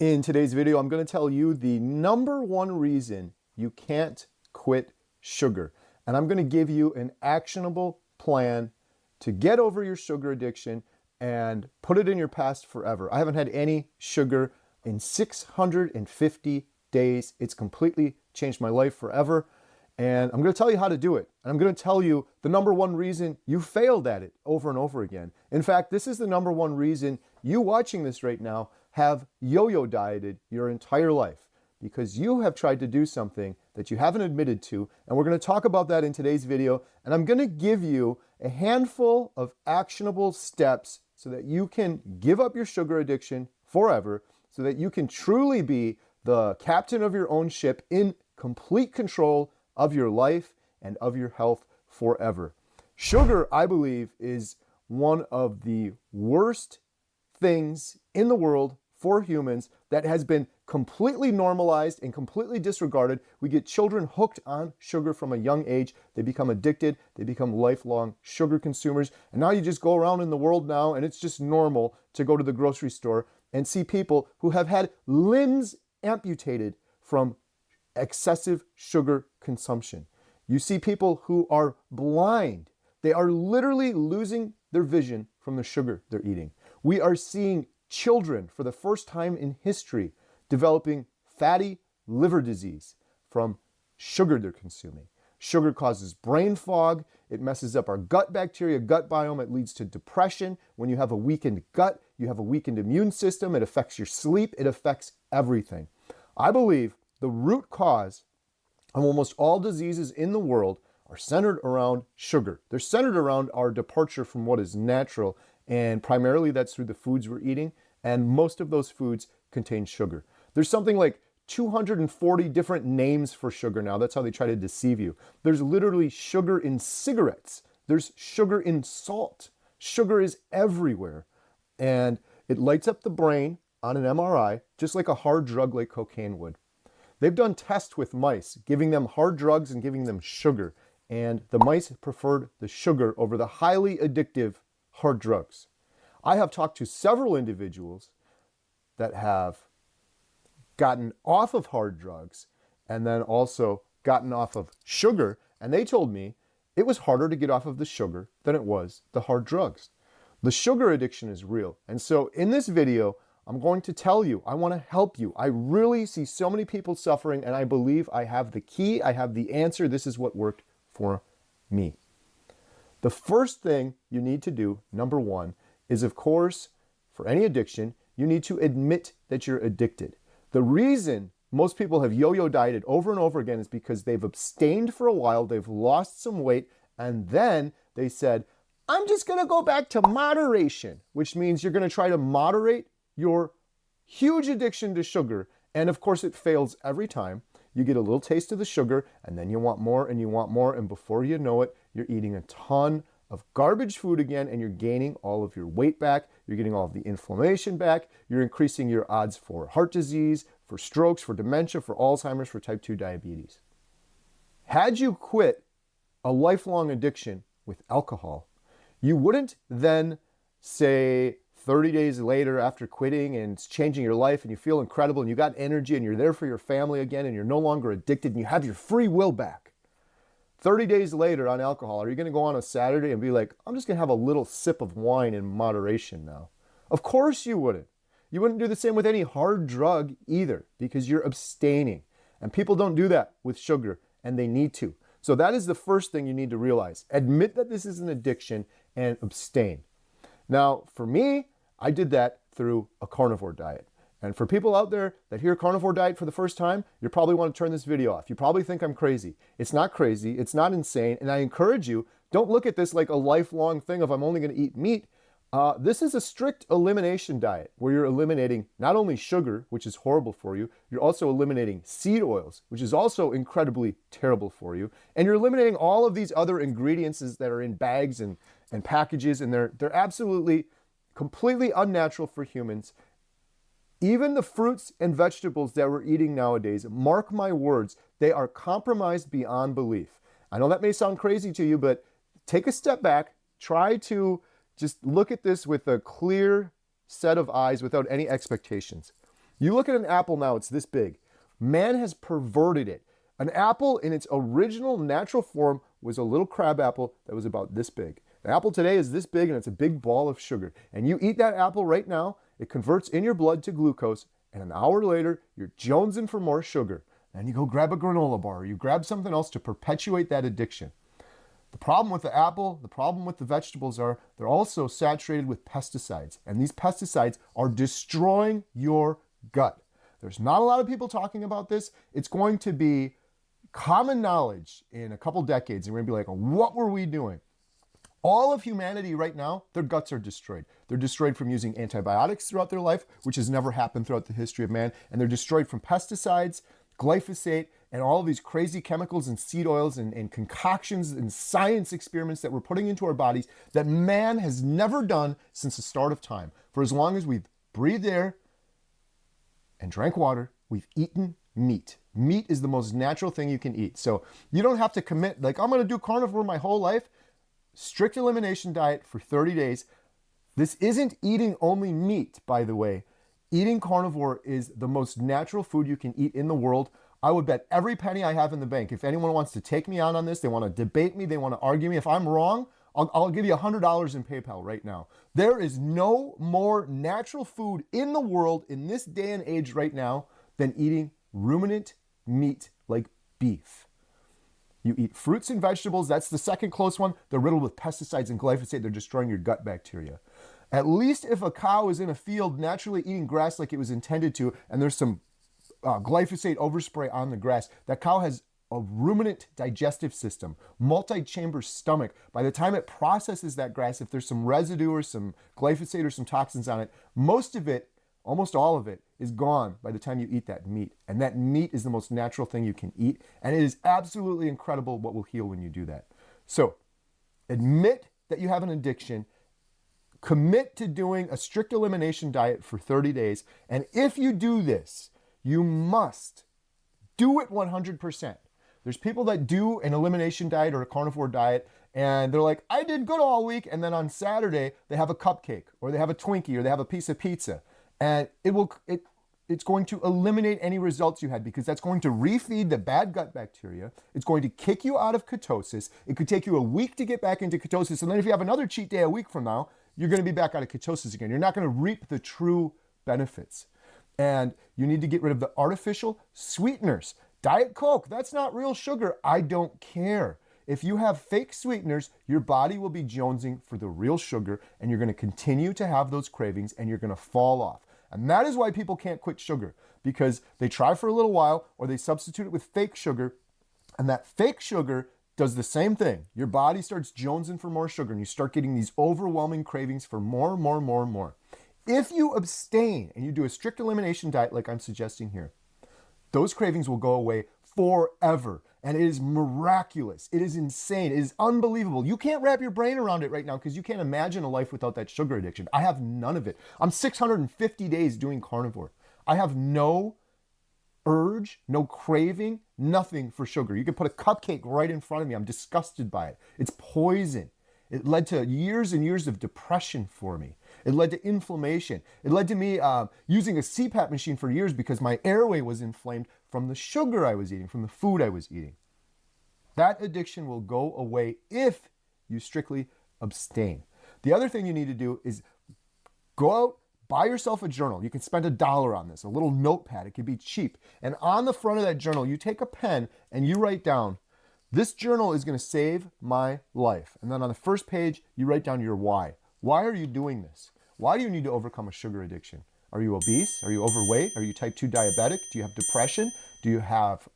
In today's video, I'm going to tell you the number one reason you can't quit sugar. And I'm going to give you an actionable plan to get over your sugar addiction and put it in your past forever. I haven't had any sugar in 650 days. It's completely changed my life forever. And I'm going to tell you how to do it. And I'm going to tell you the number one reason you failed at it over and over again. In fact, this is the number one reason you watching this right now have yo-yo dieted your entire life, because you have tried to do something that you haven't admitted to. And we're going to talk about that in today's video. And I'm going to give you a handful of actionable steps so that you can give up your sugar addiction forever, so that you can truly be the captain of your own ship in complete control of your life and of your health forever. Sugar, I believe, is one of the worst things in the world for humans that has been completely normalized and completely disregarded. We get children hooked on sugar from a young age. They become addicted. They become lifelong sugar consumers. And now you just go around in the world now and it's just normal to go to the grocery store and see people who have had limbs amputated from excessive sugar consumption. You see people who are blind. They are literally losing their vision from the sugar they're eating. We are seeing children for the first time in history developing fatty liver disease from sugar they're consuming. Sugar causes brain fog. It messes up our gut bacteria, gut biome. It leads to depression. When you have a weakened gut, you have a weakened immune system. It affects your sleep. It affects everything. I believe the root cause of almost all diseases in the world are centered around sugar. They're centered around our departure from what is natural, and primarily that's through the foods we're eating, and most of those foods contain sugar. There's something like 240 different names for sugar now. That's how they try to deceive you. There's literally sugar in cigarettes. There's sugar in salt. Sugar is everywhere, and it lights up the brain on an MRI just like a hard drug like cocaine would. They've done tests with mice, giving them hard drugs and giving them sugar, and the mice preferred the sugar over the highly addictive hard drugs. I have talked to several individuals that have gotten off of hard drugs and then also gotten off of sugar, and they told me it was harder to get off of the sugar than it was the hard drugs. The sugar addiction is real, and so in this video, I'm going to tell you, I want to help you. I really see so many people suffering, and I believe I have the key, I have the answer. This is what worked for me. The first thing you need to do, number one, is of course, for any addiction, you need to admit that you're addicted. The reason most people have yo-yo dieted over and over again is because they've abstained for a while, they've lost some weight, and then they said, I'm just going to go back to moderation, which means you're going to try to moderate your huge addiction to sugar. And of course, it fails every time. You get a little taste of the sugar, and then you want more and you want more, and before you know it, you're eating a ton of garbage food again, and you're gaining all of your weight back, you're getting all of the inflammation back, you're increasing your odds for heart disease, for strokes, for dementia, for Alzheimer's, for type 2 diabetes. Had you quit a lifelong addiction with alcohol, you wouldn't then say 30 days later after quitting and it's changing your life and you feel incredible and you got energy and you're there for your family again and you're no longer addicted and you have your free will back. 30 days later on alcohol, are you going to go on a Saturday and be like, I'm just going to have a little sip of wine in moderation now? Of course you wouldn't. You wouldn't do the same with any hard drug either, because you're abstaining. And people don't do that with sugar, and they need to. So that is the first thing you need to realize. Admit that this is an addiction and abstain. Now, for me, I did that through a carnivore diet. And for people out there that hear carnivore diet for the first time, you probably want to turn this video off. You probably think I'm crazy. It's not crazy. It's not insane. And I encourage you, don't look at this like a lifelong thing of I'm only going to eat meat. This is a strict elimination diet where you're eliminating not only sugar, which is horrible for you, you're also eliminating seed oils, which is also incredibly terrible for you. And you're eliminating all of these other ingredients that are in bags and packages, and they're absolutely completely unnatural for humans. Even the fruits and vegetables that we're eating nowadays, mark my words, they are compromised beyond belief. I know that may sound crazy to you, but take a step back, try to just look at this with a clear set of eyes without any expectations. You look at an apple now, it's this big. Man has perverted it. An apple in its original natural form was a little crab apple that was about this big. The apple today is this big and it's a big ball of sugar. And you eat that apple right now, it converts in your blood to glucose, and an hour later, you're jonesing for more sugar. Then you go grab a granola bar, or you grab something else to perpetuate that addiction. The problem with the apple, the problem with the vegetables are they're also saturated with pesticides. And these pesticides are destroying your gut. There's not a lot of people talking about this. It's going to be common knowledge in a couple decades. And we're going to be like, what were we doing? All of humanity right now, their guts are destroyed. They're destroyed from using antibiotics throughout their life, which has never happened throughout the history of man. And they're destroyed from pesticides, glyphosate, and all of these crazy chemicals and seed oils and concoctions and science experiments that we're putting into our bodies that man has never done since the start of time. For as long as we've breathed air and drank water, we've eaten meat. Meat is the most natural thing you can eat. So you don't have to commit, like, I'm going to do carnivore my whole life. Strict elimination diet for 30 days. This isn't eating only meat, by the way. Eating carnivore is the most natural food you can eat in the world. I would bet every penny I have in the bank. If anyone wants to take me out on this, they want to debate me, they want to argue me. If I'm wrong, I'll give you $100 in PayPal right now. There is no more natural food in the world in this day and age right now than eating ruminant meat like beef. You eat fruits and vegetables. That's the second close one. They're riddled with pesticides and glyphosate. They're destroying your gut bacteria. At least if a cow is in a field naturally eating grass like it was intended to, and there's some glyphosate overspray on the grass, that cow has a ruminant digestive system, multi-chamber stomach. By the time it processes that grass, if there's some residue or some glyphosate or some toxins on it, most of it, almost all of it, is gone by the time you eat that meat. And that meat is the most natural thing you can eat. And it is absolutely incredible what will heal when you do that. So admit that you have an addiction. Commit to doing a strict elimination diet for 30 days. And if you do this, you must do it 100%. There's people that do an elimination diet or a carnivore diet, and they're like, I did good all week. And then on Saturday, they have a cupcake, or they have a Twinkie, or they have a piece of pizza. And it's going to eliminate any results you had, because that's going to refeed the bad gut bacteria. It's going to kick you out of ketosis. It could take you a week to get back into ketosis. And then if you have another cheat day a week from now, you're going to be back out of ketosis again. You're not going to reap the true benefits. And you need to get rid of the artificial sweeteners. Diet Coke, that's not real sugar. I don't care. If you have fake sweeteners, your body will be jonesing for the real sugar, and you're going to continue to have those cravings, and you're going to fall off. And that is why people can't quit sugar, because they try for a little while, or they substitute it with fake sugar, and that fake sugar does the same thing. Your body starts jonesing for more sugar, and you start getting these overwhelming cravings for more. If you abstain and you do a strict elimination diet like I'm suggesting here, those cravings will go away forever. And it is miraculous. It is insane. It is unbelievable. You can't wrap your brain around it right now because you can't imagine a life without that sugar addiction. I have none of it. I'm 650 days doing carnivore. I have no urge, no craving, nothing for sugar. You can put a cupcake right in front of me. I'm disgusted by it. It's poison. It led to years and years of depression for me. It led to inflammation. It led to me using a CPAP machine for years because my airway was inflamed from the sugar I was eating, from the food I was eating. That addiction will go away if you strictly abstain. The other thing you need to do is go out, buy yourself a journal. You can spend $1 on this, a little notepad. It can be cheap. And on the front of that journal, you take a pen and you write down, this journal is going to save my life. And then on the first page, you write down your why. Why are you doing this? Why do you need to overcome a sugar addiction? Are you obese? Are you overweight? Are you type 2 diabetic? Do you have depression? Do you have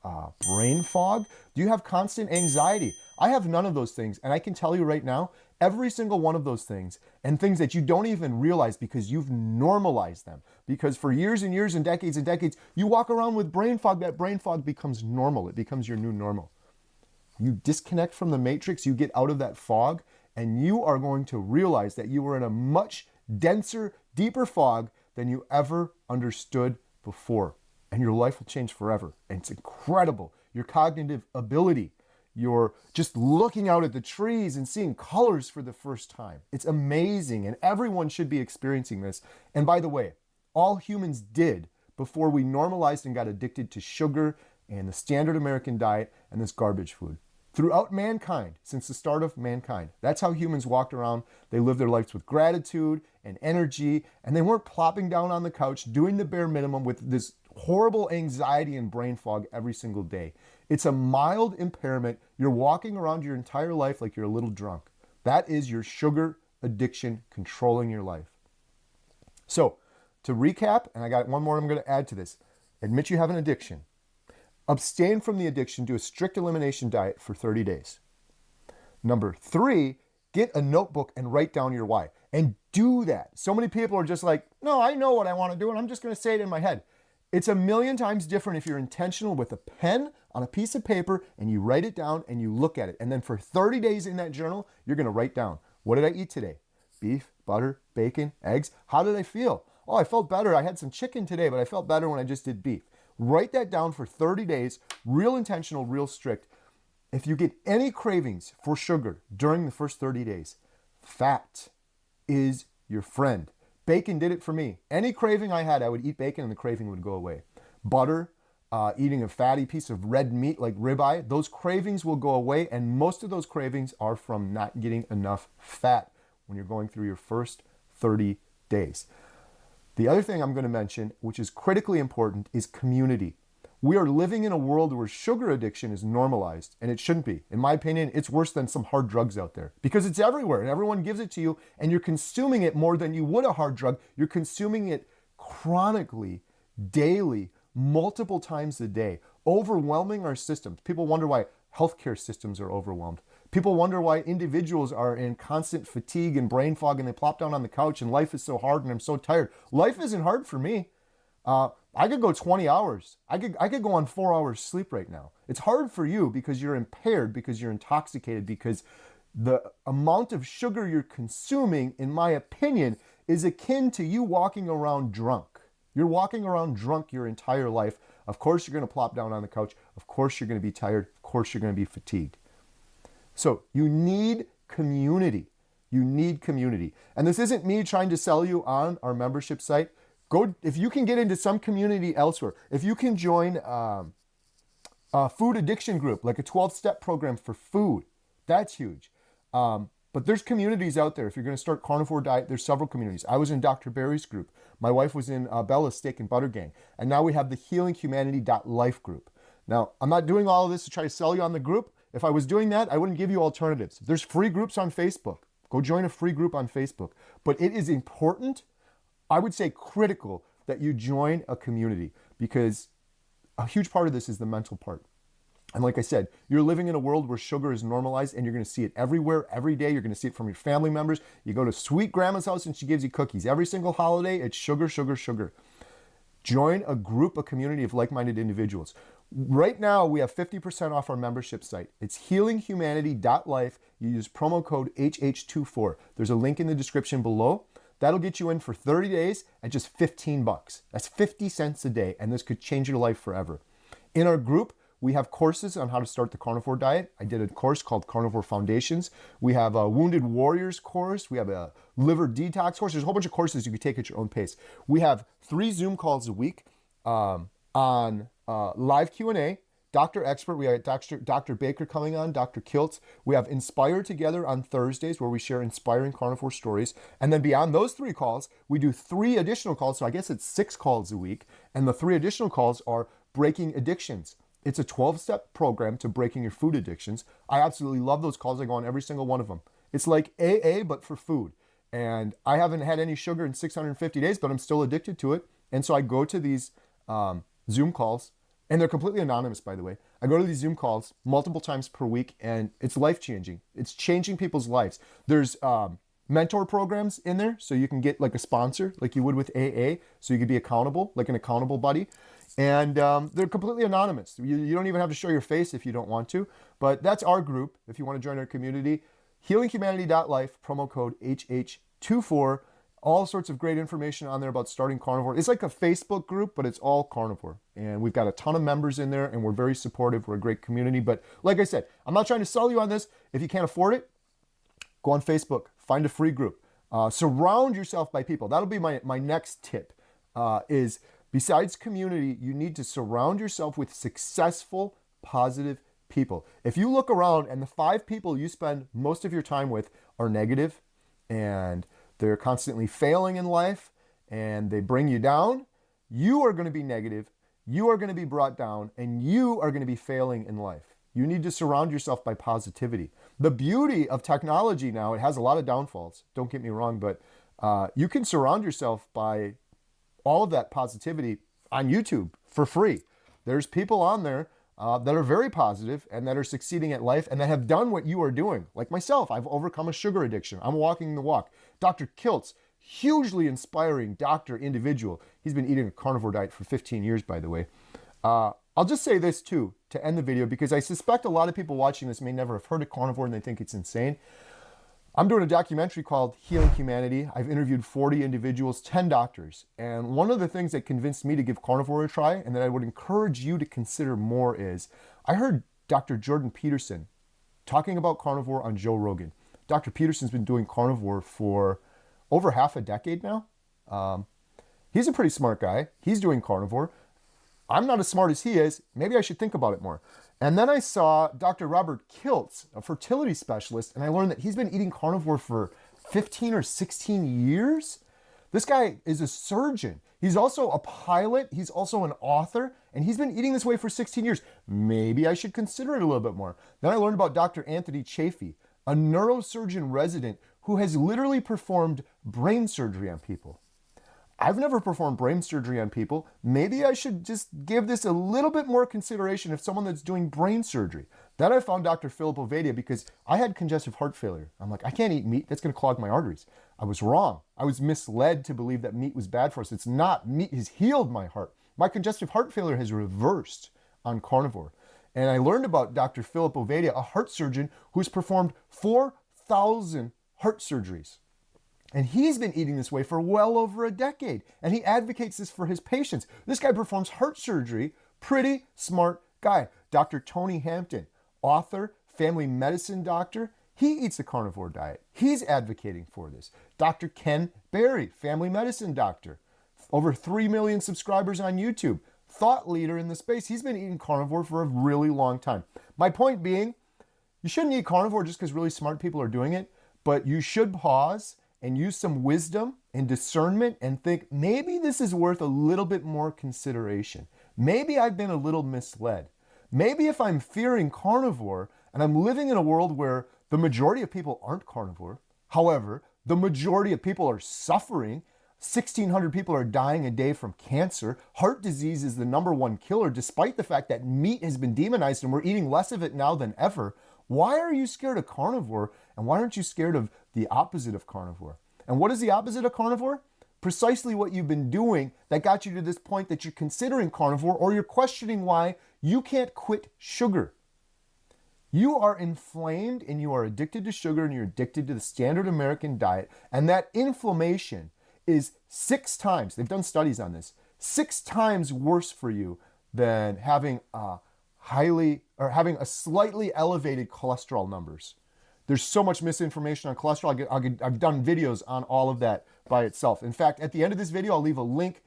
brain fog? Do you have constant anxiety? I have none of those things. And I can tell you right now, every single one of those things, and things that you don't even realize because you've normalized them. Because for years and years and decades, you walk around with brain fog. That brain fog becomes normal. It becomes your new normal. You disconnect from the matrix, you get out of that fog, and you are going to realize that you are in a much denser, deeper fog than you ever understood before. And your life will change forever. And it's incredible. Your cognitive ability, you're just looking out at the trees and seeing colors for the first time. It's amazing, and everyone should be experiencing this. And by the way, all humans did before we normalized and got addicted to sugar and the standard American diet and this garbage food. Throughout mankind, since the start of mankind, that's how humans walked around. They lived their lives with gratitude and energy, and they weren't plopping down on the couch doing the bare minimum with this horrible anxiety and brain fog every single day. It's a mild impairment. You're walking around your entire life like you're a little drunk. That is your sugar addiction controlling your life. So, to recap, and I got one more I'm going to add to this. Admit you have an addiction. Abstain from the addiction, do a strict elimination diet for 30 days. Number 3, get a notebook and write down your why. And do that. So many people are just like, no, I know what I want to do and I'm just going to say it in my head. It's a million times different if you're intentional with a pen on a piece of paper and you write it down and you look at it. And then for 30 days in that journal, you're going to write down, what did I eat today? Beef, butter, bacon, eggs. How did I feel? Oh, I felt better. I had some chicken today, but I felt better when I just did beef. Write that down for 30 days, real intentional, real strict. If you get any cravings for sugar during the first 30 days, fat is your friend. Bacon did it for me. Any craving I had, I would eat bacon and the craving would go away. Butter, eating a fatty piece of red meat like ribeye, those cravings will go away, and most of those cravings are from not getting enough fat when you're going through your first 30 days. The other thing I'm going to mention, which is critically important, is community. We are living in a world where sugar addiction is normalized, and it shouldn't be. In my opinion, it's worse than some hard drugs out there because it's everywhere and everyone gives it to you, and you're consuming it more than you would a hard drug. You're consuming it chronically, daily, multiple times a day, overwhelming our systems. People wonder why healthcare systems are overwhelmed. People wonder why individuals are in constant fatigue and brain fog and they plop down on the couch and life is so hard and I'm so tired. Life isn't hard for me. I could go 20 hours. I could go on 4 hours sleep right now. It's hard for you because you're impaired, because you're intoxicated, because the amount of sugar you're consuming, in my opinion, is akin to you walking around drunk. You're walking around drunk your entire life. Of course, you're going to plop down on the couch. Of course, you're going to be tired. Of course, you're going to be fatigued. So you need community. You need community. And this isn't me trying to sell you on our membership site. Go, if you can get into some community elsewhere, if you can join a food addiction group, like a 12-step program for food, that's huge. But there's communities out there. If you're going to start Carnivore Diet, there's several communities. I was in Dr. Barry's group. My wife was in Bella's Steak and Butter Gang. And now we have the healinghumanity.life group. Now, I'm not doing all of this to try to sell you on the group. If I was doing that, I wouldn't give you alternatives. There's free groups on Facebook. Go join a free group on Facebook. But it is important, I would say critical, that you join a community, because a huge part of this is the mental part. And like I said, you're living in a world where sugar is normalized and you're going to see it everywhere, every day. You're going to see it from your family members. You go to sweet grandma's house and she gives you cookies. Every single holiday, it's sugar, sugar, sugar. Join a group, a community of like-minded individuals. Right now, we have 50% off our membership site. It's healinghumanity.life. You use promo code HH24. There's a link in the description below. That'll get you in for 30 days at just 15 bucks. That's 50 cents a day, and this could change your life forever. In our group, we have courses on how to start the carnivore diet. I did a course called Carnivore Foundations. We have a Wounded Warriors course. We have a liver detox course. There's a whole bunch of courses you can take at your own pace. We have 3 Zoom calls a week on live Q&A, Dr. Expert. We have Dr. Baker coming on, Dr. Kiltz. We have Inspire Together on Thursdays, where we share inspiring carnivore stories. And then beyond those 3 calls, we do 3 additional calls. So I guess it's 6 calls a week. And the 3 additional calls are Breaking Addictions. It's a 12-step program to breaking your food addictions. I absolutely love those calls. I go on every single one of them. It's like AA, but for food. And I haven't had any sugar in 650 days, but I'm still addicted to it. And so I go to these Zoom calls, and they're completely anonymous, by the way. I go to these Zoom calls multiple times per week, and it's life-changing. It's changing people's lives. There's mentor programs in there, so you can get like a sponsor, like you would with AA, so you can be accountable, like an accountable buddy. And they're completely anonymous. You don't even have to show your face if you don't want to. But that's our group, if you want to join our community. HealingHumanity.life, promo code HH24. All sorts of great information on there about starting carnivore. It's like a Facebook group, but it's all carnivore. And we've got a ton of members in there, and we're very supportive. We're a great community. But like I said, I'm not trying to sell you on this. If you can't afford it, go on Facebook. Find a free group. Surround yourself by people. That'll be my next tip, is Besides community, you need to surround yourself with successful, positive people. If you look around and the 5 people you spend most of your time with are negative and they're constantly failing in life and they bring you down, you are going to be negative, you are going to be brought down, and you are going to be failing in life. You need to surround yourself by positivity. The beauty of technology now, it has a lot of downfalls, don't get me wrong, but you can surround yourself by all of that positivity on YouTube for free. There's people on there that are very positive and that are succeeding at life and that have done what you are doing. Like myself, I've overcome a sugar addiction. I'm walking the walk. Dr. Kiltz, hugely inspiring doctor, individual. He's been eating a carnivore diet for 15 years, by the way. I'll just say this too, to end the video, because I suspect a lot of people watching this may never have heard of carnivore and they think it's insane. I'm doing a documentary called Healing Humanity. I've interviewed 40 individuals, 10 doctors. And one of the things that convinced me to give carnivore a try and that I would encourage you to consider more is, I heard Dr. Jordan Peterson talking about carnivore on Joe Rogan. Dr. Peterson's been doing carnivore for over half a decade now. He's a pretty smart guy. He's doing carnivore. I'm not as smart as he is. Maybe I should think about it more. And then I saw Dr. Robert Kiltz, a fertility specialist, and I learned that he's been eating carnivore for 15 or 16 years. This guy is a surgeon. He's also a pilot. He's also an author, and he's been eating this way for 16 years. Maybe I should consider it a little bit more. Then I learned about Dr. Anthony Chafee, a neurosurgeon resident who has literally performed brain surgery on people. I've never performed brain surgery on people. Maybe I should just give this a little bit more consideration if someone that's doing brain surgery. Then I found Dr. Philip Ovadia because I had congestive heart failure. I'm like, I can't eat meat. That's going to clog my arteries. I was wrong. I was misled to believe that meat was bad for us. It's not. Meat has healed my heart. My congestive heart failure has reversed on carnivore. And I learned about Dr. Philip Ovadia, a heart surgeon who's performed 4,000 heart surgeries. And he's been eating this way for well over a decade. And he advocates this for his patients. This guy performs heart surgery. Pretty smart guy. Dr. Tony Hampton, author, family medicine doctor. He eats the carnivore diet. He's advocating for this. Dr. Ken Berry, family medicine doctor. Over 3 million subscribers on YouTube. Thought leader in the space. He's been eating carnivore for a really long time. My point being, you shouldn't eat carnivore just because really smart people are doing it. But you should pause and use some wisdom and discernment and think, maybe this is worth a little bit more consideration. Maybe I've been a little misled. Maybe if I'm fearing carnivore and I'm living in a world where the majority of people aren't carnivore, however, the majority of people are suffering, 1,600 people are dying a day from cancer, heart disease is the #1 killer, despite the fact that meat has been demonized and we're eating less of it now than ever. Why are you scared of carnivore? And why aren't you scared of the opposite of carnivore? And what is the opposite of carnivore? Precisely what you've been doing that got you to this point that you're considering carnivore, or you're questioning why you can't quit sugar. You are inflamed and you are addicted to sugar and you're addicted to the standard American diet. And that inflammation is 6 times, they've done studies on this, 6 times worse for you than having having a slightly elevated cholesterol numbers. There's so much misinformation on cholesterol. I've done videos on all of that by itself. In fact, at the end of this video, I'll leave a link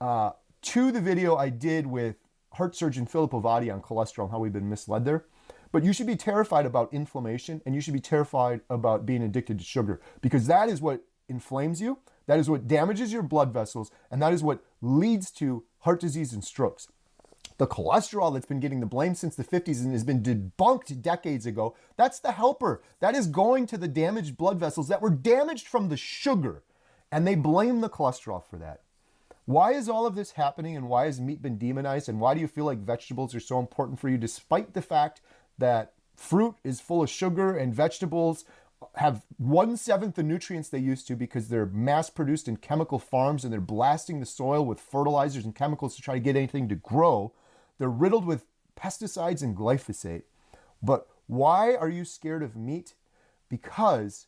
to the video I did with heart surgeon Philip Ovadia on cholesterol and how we've been misled there. But you should be terrified about inflammation and you should be terrified about being addicted to sugar, because that is what inflames you, that is what damages your blood vessels, and that is what leads to heart disease and strokes. The cholesterol that's been getting the blame since the 50s and has been debunked decades ago, that's the helper. That is going to the damaged blood vessels that were damaged from the sugar. And they blame the cholesterol for that. Why is all of this happening, and why has meat been demonized, and why do you feel like vegetables are so important for you, despite the fact that fruit is full of sugar and vegetables have 1/7 the nutrients they used to because they're mass produced in chemical farms and they're blasting the soil with fertilizers and chemicals to try to get anything to grow. They're riddled with pesticides and glyphosate. But why are you scared of meat? Because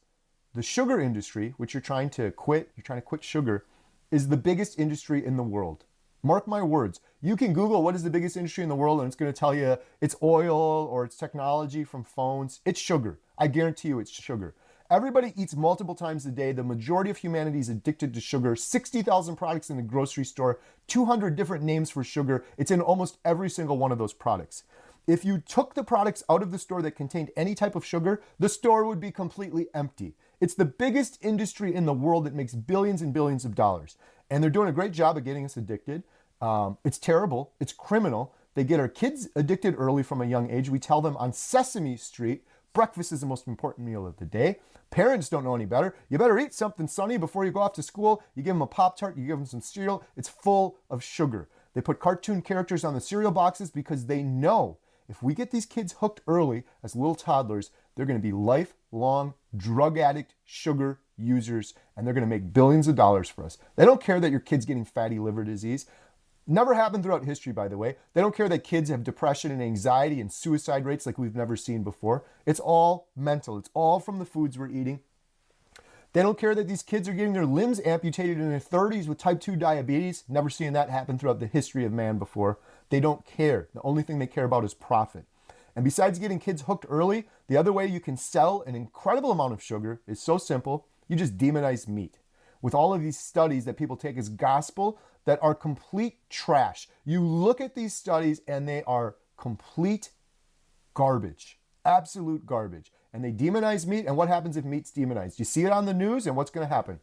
the sugar industry, which you're trying to quit sugar, is the biggest industry in the world. Mark my words. You can Google what is the biggest industry in the world and it's going to tell you it's oil or it's technology from phones. It's sugar. I guarantee you it's sugar. Everybody eats multiple times a day. The majority of humanity is addicted to sugar. 60,000 products in the grocery store, 200 different names for sugar. It's in almost every single one of those products. If you took the products out of the store that contained any type of sugar, the store would be completely empty. It's the biggest industry in the world that makes billions and billions of dollars. And they're doing a great job of getting us addicted. It's terrible. It's criminal. They get our kids addicted early from a young age. We tell them on Sesame Street, breakfast is the most important meal of the day. Parents don't know any better. You better eat something, sonny, before you go off to school. You give them a Pop-Tart, you give them some cereal. It's full of sugar. They put cartoon characters on the cereal boxes because they know if we get these kids hooked early as little toddlers, they're going to be lifelong drug addict sugar users, and they're going to make billions of dollars for us. They don't care that your kid's getting fatty liver disease. Never happened throughout history, by the way. They don't care that kids have depression and anxiety and suicide rates like we've never seen before. It's all mental. It's all from the foods we're eating. They don't care that these kids are getting their limbs amputated in their 30s with type 2 diabetes. Never seen that happen throughout the history of man before. They don't care. The only thing they care about is profit. And besides getting kids hooked early, the other way you can sell an incredible amount of sugar is so simple. You just demonize meat. With all of these studies that people take as gospel that are complete trash. You look at these studies and they are complete garbage. Absolute garbage. And they demonize meat. And what happens if meat's demonized? You see it on the news, and what's going to happen?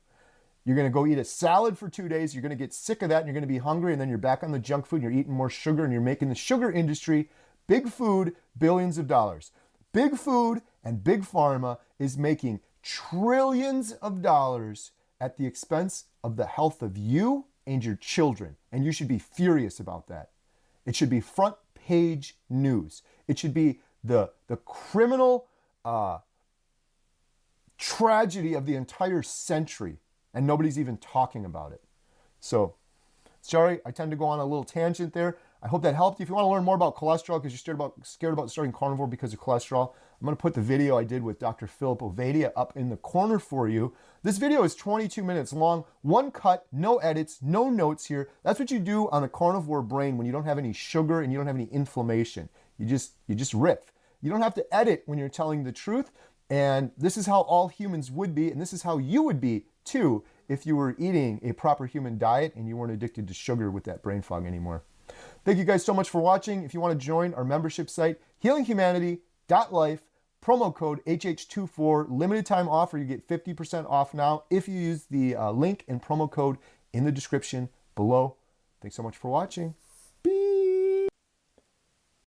You're going to go eat a salad for 2 days. You're going to get sick of that, and you're going to be hungry, and then you're back on the junk food, and you're eating more sugar, and you're making the sugar industry, big food, billions of dollars. Big food and big pharma is making trillions of dollars at the expense of the health of you and your children. And you should be furious about that. It should be front page news. It should be the criminal tragedy of the entire century, and nobody's even talking about it. So, sorry, I tend to go on a little tangent there. I hope that helped you. If you want to learn more about cholesterol because you're scared about starting carnivore because of cholesterol, I'm going to put the video I did with Dr. Philip Ovadia up in the corner for you. This video is 22 minutes long, one cut, no edits, no notes here. That's what you do on a carnivore brain when you don't have any sugar and you don't have any inflammation. You just riff. You don't have to edit when you're telling the truth. And this is how all humans would be, and this is how you would be too if you were eating a proper human diet and you weren't addicted to sugar with that brain fog anymore. Thank you guys so much for watching. If you want to join our membership site, healinghumanity.life, promo code HH24, limited time offer. You get 50% off now if you use the link and promo code in the description below. Thanks so much for watching.